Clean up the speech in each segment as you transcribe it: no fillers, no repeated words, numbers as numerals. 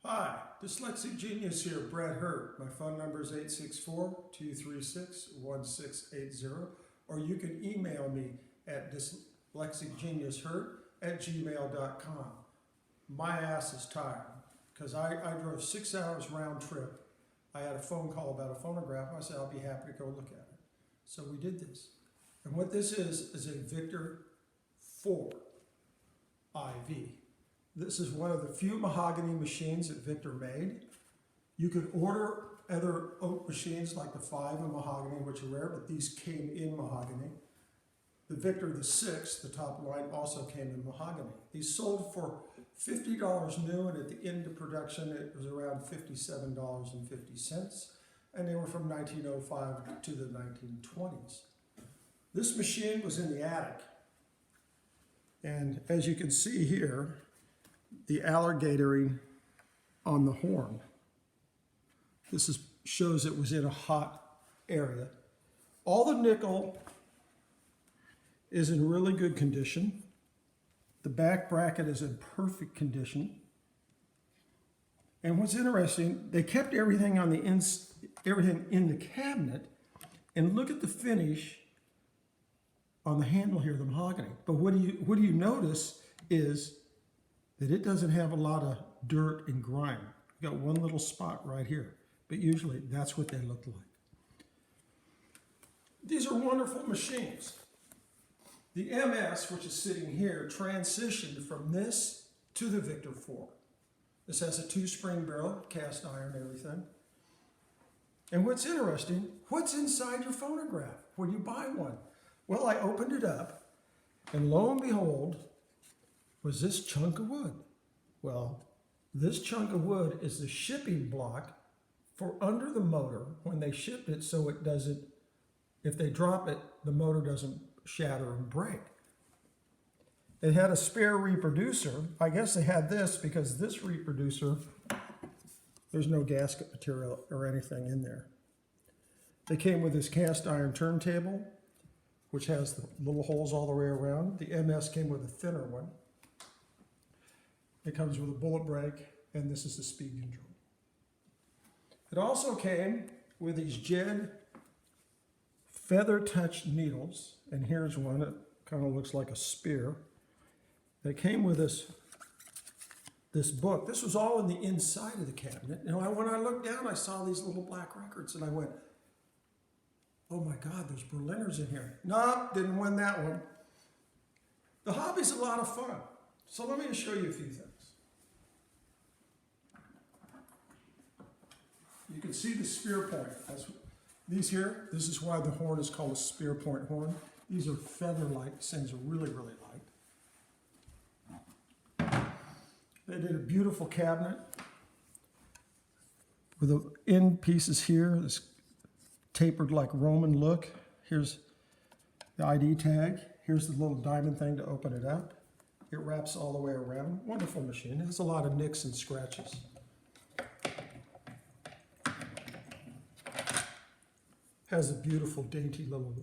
Hi, Dyslexic Genius here, Brett Hurt. My phone number is 864-236-1680, or you can email me at dyslexicgeniushurt@gmail.com. My ass is tired because I drove 6 hours round trip. I had a phone call about a phonograph. I said, I'll be happy to go look at it. So we did this. And what this is a Victor 4 IV. This is one of the few mahogany machines that Victor made. You could order other oak machines like the 5 in mahogany, which are rare, but these came in mahogany. The Victor the 6, the top line, also came in mahogany. These sold for $50 new, and at the end of production, it was around $57.50, and they were from 1905 to the 1920s. This machine was in the attic, and as you can see here, the alligatoring on the horn. This shows it was in a hot area. All the nickel is in really good condition. The back bracket is in perfect condition. And what's interesting, they kept everything on the everything in the cabinet, and look at the finish on the handle here, the mahogany. But what do you notice is that it doesn't have a lot of dirt and grime. You got one little spot right here, but usually that's what they look like. These are wonderful machines. The MS, which is sitting here, transitioned from this to the Victor 4. This has a 2-spring barrel, cast iron, everything. And what's interesting, what's inside your phonograph when you buy one? Well, I opened it up, and lo and behold, was this chunk of wood. Well, this chunk of wood is the shipping block for under the motor when they ship it, so it doesn't, if they drop it, the motor doesn't shatter and break. It had a spare reproducer. I guess they had this because this reproducer, there's no gasket material or anything in there. They came with this cast iron turntable, which has the little holes all the way around. The MS came with a thinner one. It comes with a bullet brake, and this is the speed control. It also came with these Jed feather-touched needles, and here's one that kind of looks like a spear. It came with this book. This was all in the inside of the cabinet. And when I looked down, I saw these little black records, and I went, oh my God, there's Berliners in here. Nope, didn't win that one. The hobby's a lot of fun. So let me show you a few things. You can see the spear point. These here, this is why the horn is called a spear point horn. These are feather-like, these things are really, really light. They did a beautiful cabinet with the end pieces here, this tapered like Roman look. Here's the ID tag. Here's the little diamond thing to open it up. It wraps all the way around. Wonderful machine. It has a lot of nicks and scratches. Has a beautiful, dainty little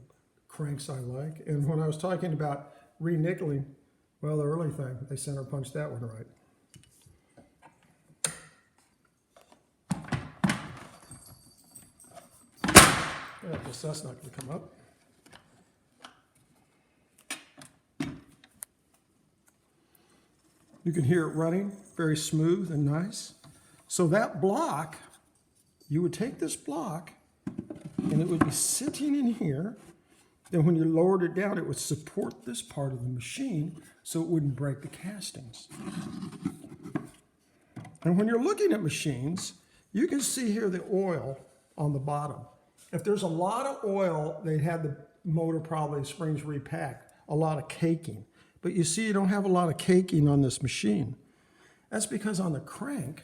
cranks I like. And when I was talking about re-nickeling, well, the early thing, they center punched that one right. Yeah, I guess that's not going to come up. You can hear it running, very smooth and nice. So that block, you would take this block, and it would be sitting in here. Then when you lowered it down, it would support this part of the machine so it wouldn't break the castings. And when you're looking at machines, you can see here the oil on the bottom. If there's a lot of oil, they had the motor probably springs repacked, a lot of caking. But you see, you don't have a lot of caking on this machine. That's because on the crank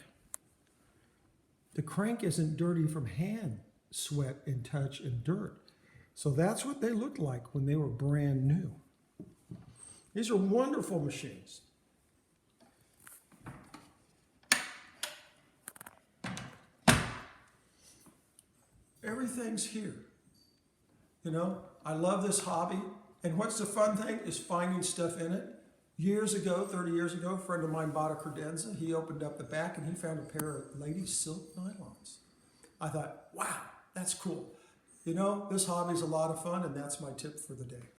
isn't dirty from hand sweat and touch and dirt. So that's what they looked like when they were brand new. These are wonderful machines. Everything's here. You know, I love this hobby. And what's the fun thing is finding stuff in it Years ago, 30 years ago, a friend of mine bought a credenza. He opened up the back and he found a pair of ladies' silk nylons. I thought, wow, that's cool. You know, this hobby is a lot of fun, and that's my tip for the day.